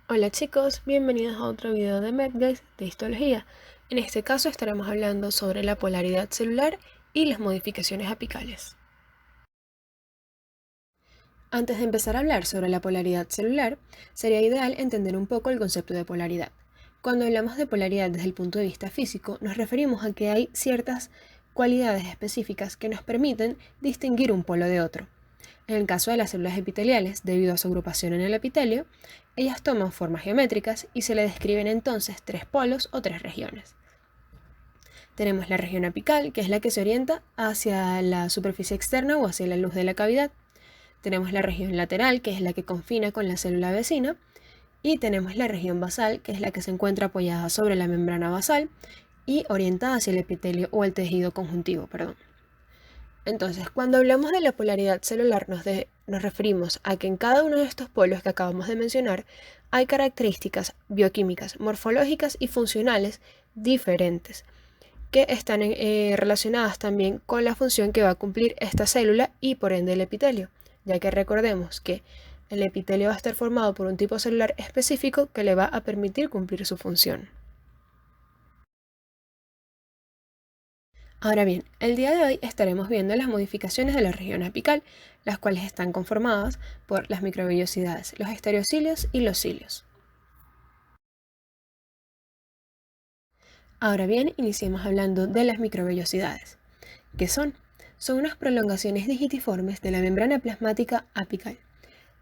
Hola chicos, bienvenidos a otro video de MedGuys de histología. En este caso estaremos hablando sobre la polaridad celular y las modificaciones apicales. Antes de empezar a hablar sobre la polaridad celular, sería ideal entender un poco el concepto de polaridad. Cuando hablamos de polaridad desde el punto de vista físico, nos referimos a que hay ciertas cualidades específicas que nos permiten distinguir un polo de otro. En el caso de las células epiteliales, debido a su agrupación en el epitelio, ellas toman formas geométricas y se le describen entonces tres polos o tres regiones. Tenemos la región apical, que es la que se orienta hacia la superficie externa o hacia la luz de la cavidad. Tenemos la región lateral, que es la que confina con la célula vecina. Y tenemos la región basal, que es la que se encuentra apoyada sobre la membrana basal y orientada hacia el epitelio o el tejido conjuntivo, Entonces, cuando hablamos de la polaridad celular, nos referimos a que en cada uno de estos polos que acabamos de mencionar hay características bioquímicas, morfológicas y funcionales diferentes, que están relacionadas también con la función que va a cumplir esta célula y por ende el epitelio, ya que recordemos que el epitelio va a estar formado por un tipo celular específico que le va a permitir cumplir su función. Ahora bien, el día de hoy estaremos viendo las modificaciones de la región apical, las cuales están conformadas por las microvellosidades, los estereocilios y los cilios. Ahora bien, iniciemos hablando de las microvellosidades. ¿Qué son? Son unas prolongaciones digitiformes de la membrana plasmática apical.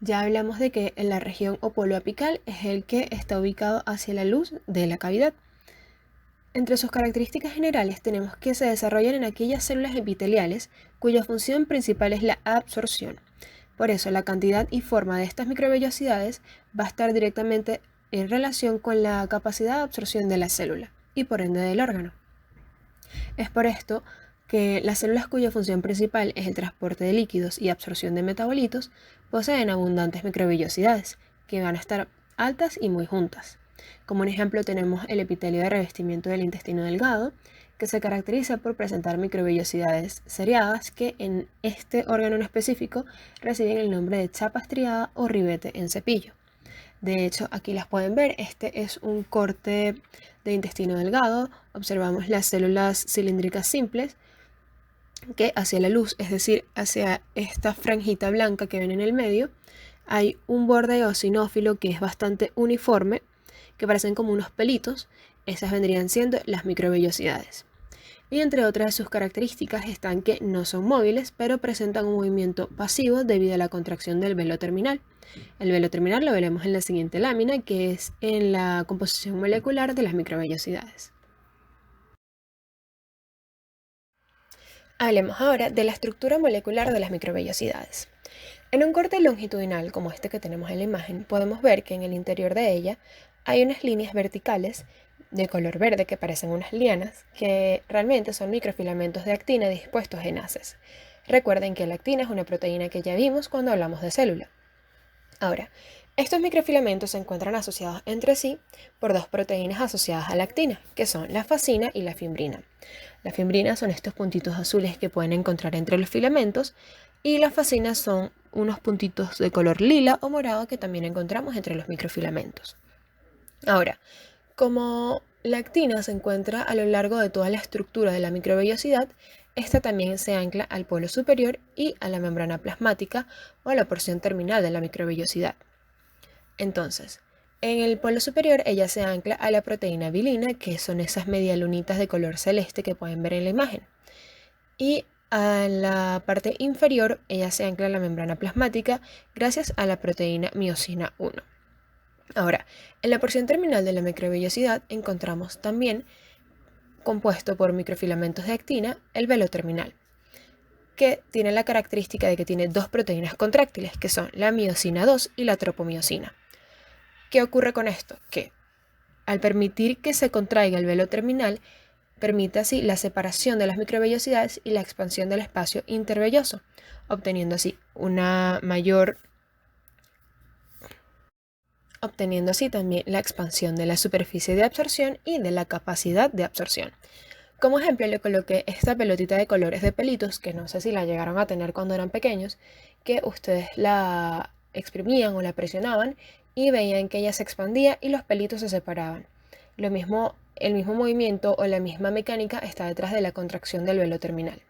Ya hablamos de que en la región o polo apical es el que está ubicado hacia la luz de la cavidad. Entre sus características generales tenemos que se desarrollan en aquellas células epiteliales cuya función principal es la absorción. Por eso la cantidad y forma de estas microvellosidades va a estar directamente en relación con la capacidad de absorción de la célula y por ende del órgano. Es por esto que las células cuya función principal es el transporte de líquidos y absorción de metabolitos poseen abundantes microvellosidades que van a estar altas y muy juntas. Como un ejemplo tenemos el epitelio de revestimiento del intestino delgado, que se caracteriza por presentar microvellosidades seriadas que en este órgano en específico reciben el nombre de chapa estriada o ribete en cepillo. De hecho, aquí las pueden ver, este es un corte de intestino delgado, observamos las células cilíndricas simples que hacia la luz, es decir, hacia esta franjita blanca que ven en el medio, hay un borde eosinófilo que es bastante uniforme, que parecen como unos pelitos, esas vendrían siendo las microvellosidades. Y entre otras de sus características están que no son móviles, pero presentan un movimiento pasivo debido a la contracción del velo terminal. El velo terminal lo veremos en la siguiente lámina, que es en la composición molecular de las microvellosidades. Hablemos ahora de la estructura molecular de las microvellosidades. En un corte longitudinal como este que tenemos en la imagen, podemos ver que en el interior de ella hay unas líneas verticales de color verde que parecen unas lianas, que realmente son microfilamentos de actina dispuestos en haces. Recuerden que la actina es una proteína que ya vimos cuando hablamos de célula. Ahora, estos microfilamentos se encuentran asociados entre sí por dos proteínas asociadas a la actina, que son la fascina y la fimbrina. La fimbrina son estos puntitos azules que pueden encontrar entre los filamentos y las fascinas son unos puntitos de color lila o morado que también encontramos entre los microfilamentos. Ahora, como la actina se encuentra a lo largo de toda la estructura de la microvellosidad, esta también se ancla al polo superior y a la membrana plasmática o a la porción terminal de la microvellosidad. Entonces, en el polo superior ella se ancla a la proteína bilina, que son esas medialunitas de color celeste que pueden ver en la imagen. Y a la parte inferior ella se ancla a la membrana plasmática gracias a la proteína miosina 1. Ahora, en la porción terminal de la microvellosidad encontramos también, compuesto por microfilamentos de actina, el velo terminal, que tiene la característica de que tiene dos proteínas contráctiles, que son la miosina 2 y la tropomiosina. ¿Qué ocurre con esto? Que al permitir que se contraiga el velo terminal, permite así la separación de las microvellosidades y la expansión del espacio intervelloso, obteniendo también la expansión de la superficie de absorción y de la capacidad de absorción. Como ejemplo le coloqué esta pelotita de colores de pelitos, que no sé si la llegaron a tener cuando eran pequeños, que ustedes la exprimían o la presionaban y veían que ella se expandía y los pelitos se separaban. El mismo movimiento o la misma mecánica está detrás de la contracción del velo terminal.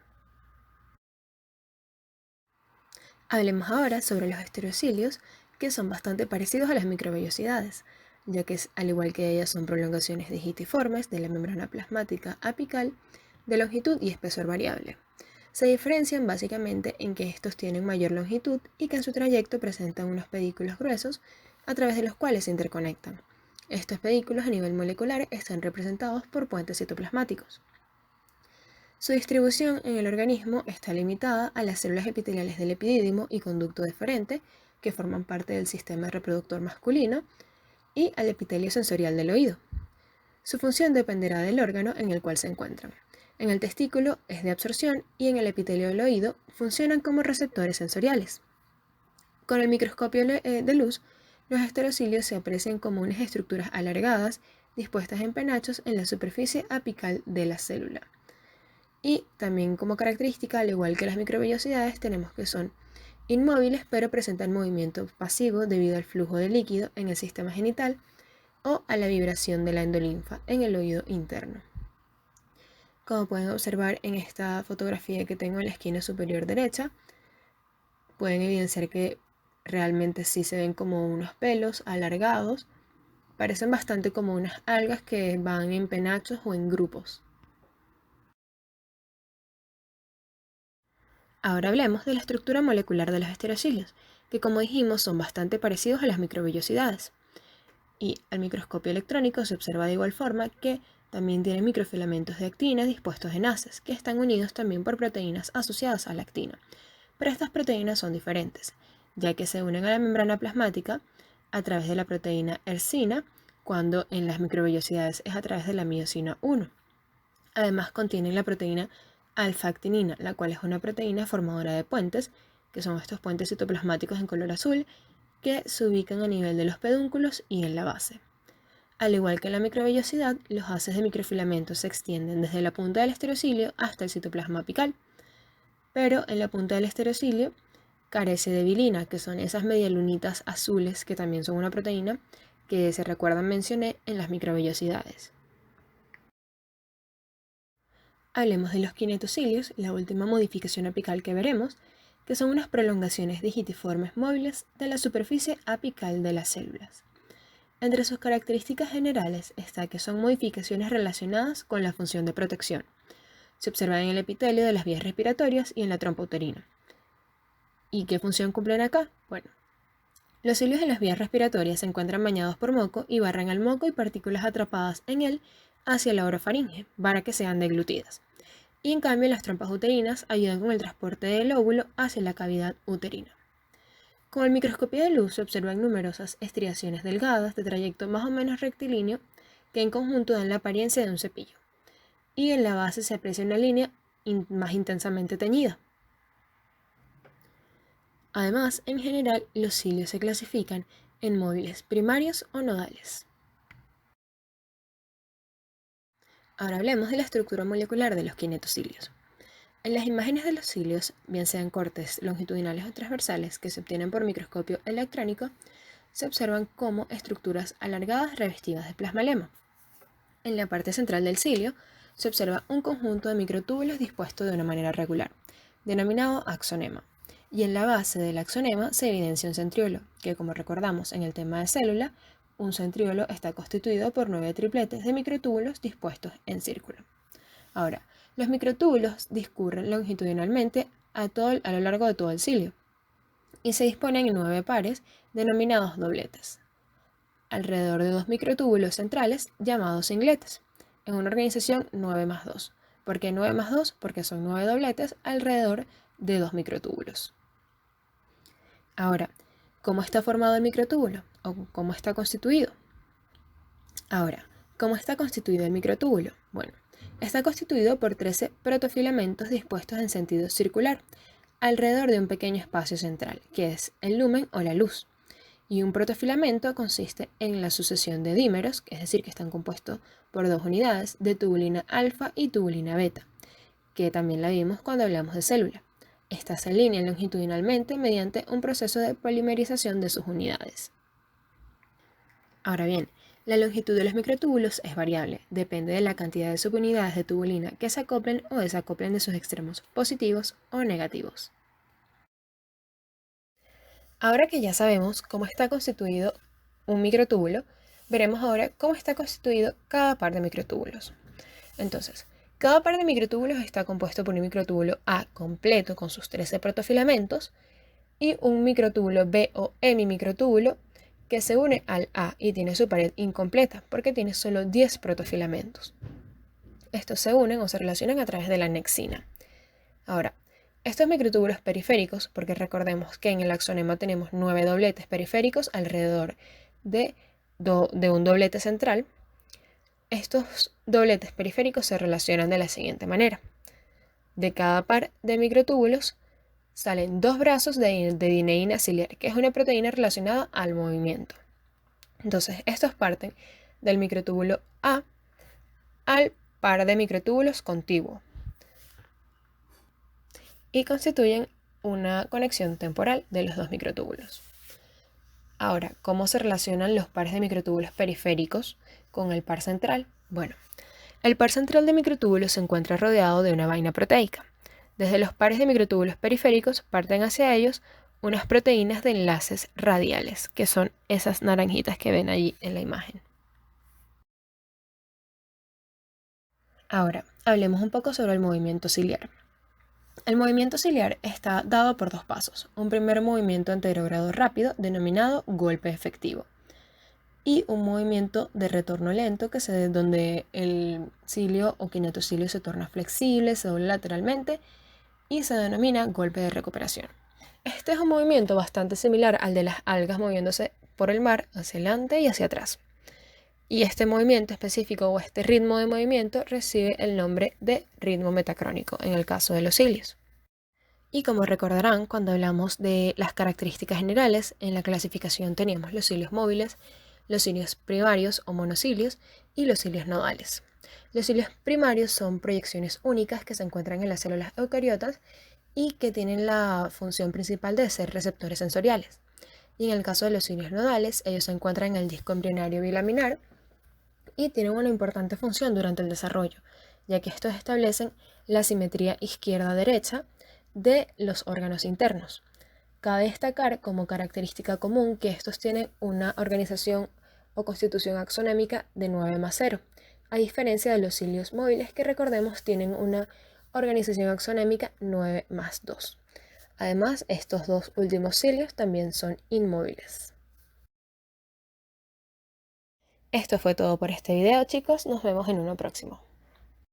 Hablemos ahora sobre los estereocilios, que son bastante parecidos a las microvellosidades, ya que al igual que ellas son prolongaciones digitiformes de la membrana plasmática apical de longitud y espesor variable. Se diferencian básicamente en que estos tienen mayor longitud y que en su trayecto presentan unos pedículos gruesos a través de los cuales se interconectan. Estos pedículos a nivel molecular están representados por puentes citoplasmáticos. Su distribución en el organismo está limitada a las células epiteliales del epidídimo y conducto deferente, que forman parte del sistema reproductor masculino, y al epitelio sensorial del oído. Su función dependerá del órgano en el cual se encuentran. En el testículo es de absorción y en el epitelio del oído funcionan como receptores sensoriales. Con el microscopio de luz, los estereocilios se aprecian como unas estructuras alargadas dispuestas en penachos en la superficie apical de la célula. Y también como característica, al igual que las microvellosidades, tenemos que son inmóviles pero presentan movimiento pasivo debido al flujo de líquido en el sistema genital o a la vibración de la endolinfa en el oído interno. Como pueden observar en esta fotografía que tengo en la esquina superior derecha, pueden evidenciar que realmente sí se ven como unos pelos alargados, parecen bastante como unas algas que van en penachos o en grupos. Ahora hablemos de la estructura molecular de los estereocilios, que como dijimos son bastante parecidos a las microvellosidades. Y al microscopio electrónico se observa de igual forma que también tienen microfilamentos de actina dispuestos en haces, que están unidos también por proteínas asociadas a la actina. Pero estas proteínas son diferentes, ya que se unen a la membrana plasmática a través de la proteína ercina, cuando en las microvellosidades es a través de la miosina 1. Además contienen la proteína alfa-actinina, la cual es una proteína formadora de puentes, que son estos puentes citoplasmáticos en color azul, que se ubican a nivel de los pedúnculos y en la base. Al igual que en la microvellosidad, los haces de microfilamentos se extienden desde la punta del estereocilio hasta el citoplasma apical, pero en la punta del estereocilio carece de vilina, que son esas medialunitas azules que también son una proteína que se recuerdan mencioné en las microvellosidades. Hablemos de los kinetocilios, la última modificación apical que veremos, que son unas prolongaciones digitiformes móviles de la superficie apical de las células. Entre sus características generales está que son modificaciones relacionadas con la función de protección. Se observan en el epitelio de las vías respiratorias y en la trompa uterina. ¿Y qué función cumplen acá? Bueno, los cilios en las vías respiratorias se encuentran bañados por moco y barran al moco y partículas atrapadas en él hacia la orofaringe para que sean deglutidas. Y en cambio las trompas uterinas ayudan con el transporte del óvulo hacia la cavidad uterina. Con el microscopio de luz se observan numerosas estriaciones delgadas de trayecto más o menos rectilíneo que en conjunto dan la apariencia de un cepillo. Y en la base se aprecia una línea más intensamente teñida. Además, en general, los cilios se clasifican en móviles primarios o nodales. Ahora hablemos de la estructura molecular de los kinetocilios. En las imágenes de los cilios, bien sean cortes longitudinales o transversales que se obtienen por microscopio electrónico, se observan como estructuras alargadas revestidas de plasmalema. En la parte central del cilio se observa un conjunto de microtúbulos dispuestos de una manera regular, denominado axonema, y en la base del axonema se evidencia un centriolo, que como recordamos en el tema de célula, un centriolo está constituido por 9 tripletes de microtúbulos dispuestos en círculo. Ahora, los microtúbulos discurren longitudinalmente a lo largo de todo el cilio y se disponen en 9 pares denominados dobletes, alrededor de 2 microtúbulos centrales llamados cingletes, en una organización 9 más 2. ¿Por qué 9 más 2? Porque son 9 dobletes alrededor de 2 microtúbulos. Ahora, ¿cómo está formado el microtúbulo? ¿O cómo está constituido? Ahora, ¿cómo está constituido el microtúbulo? Bueno, está constituido por 13 protofilamentos dispuestos en sentido circular, alrededor de un pequeño espacio central, que es el lumen o la luz. Y un protofilamento consiste en la sucesión de dímeros, es decir, que están compuestos por 2 unidades de tubulina alfa y tubulina beta, que también la vimos cuando hablamos de célula. Estas se alinean longitudinalmente mediante un proceso de polimerización de sus unidades. Ahora bien, la longitud de los microtúbulos es variable, depende de la cantidad de subunidades de tubulina que se acoplen o desacoplen de sus extremos positivos o negativos. Ahora que ya sabemos cómo está constituido un microtúbulo, veremos ahora cómo está constituido cada par de microtúbulos. Entonces, cada par de microtúbulos está compuesto por un microtúbulo A completo con sus 13 protofilamentos y un microtúbulo B o hemimicrotúbulo que se une al A y tiene su pared incompleta porque tiene solo 10 protofilamentos. Estos se unen o se relacionan a través de la anexina. Ahora, estos microtúbulos periféricos, porque recordemos que en el axonema tenemos 9 dobletes periféricos alrededor de un doblete central, estos dobletes periféricos se relacionan de la siguiente manera. De cada par de microtúbulos salen dos brazos de dineína ciliar, que es una proteína relacionada al movimiento. Entonces, estos parten del microtúbulo A al par de microtúbulos contiguo y constituyen una conexión temporal de los dos microtúbulos. Ahora, ¿cómo se relacionan los pares de microtúbulos periféricos con el par central? Bueno, el par central de microtúbulos se encuentra rodeado de una vaina proteica. Desde los pares de microtúbulos periféricos parten hacia ellos unas proteínas de enlaces radiales, que son esas naranjitas que ven allí en la imagen. Ahora, hablemos un poco sobre el movimiento ciliar. El movimiento ciliar está dado por dos pasos. Un primer movimiento anterogrado rápido, denominado golpe efectivo, y un movimiento de retorno lento, donde el cilio o kinetocilio se torna flexible, se dobla lateralmente y se denomina golpe de recuperación. Este es un movimiento bastante similar al de las algas moviéndose por el mar hacia adelante y hacia atrás. Y este movimiento específico o este ritmo de movimiento recibe el nombre de ritmo metacrónico en el caso de los cilios. Y como recordarán, cuando hablamos de las características generales, en la clasificación teníamos los cilios móviles, los cilios primarios o monocilios y los cilios nodales. Los cilios primarios son proyecciones únicas que se encuentran en las células eucariotas y que tienen la función principal de ser receptores sensoriales. Y en el caso de los cilios nodales, ellos se encuentran en el disco embrionario bilaminar y tienen una importante función durante el desarrollo, ya que estos establecen la simetría izquierda-derecha de los órganos internos. Cabe destacar como característica común que estos tienen una organización o constitución axonémica de 9+0, a diferencia de los cilios móviles que recordemos tienen una organización axonémica 9+2. Además, estos dos últimos cilios también son inmóviles. Esto fue todo por este video, chicos. Nos vemos en uno próximo.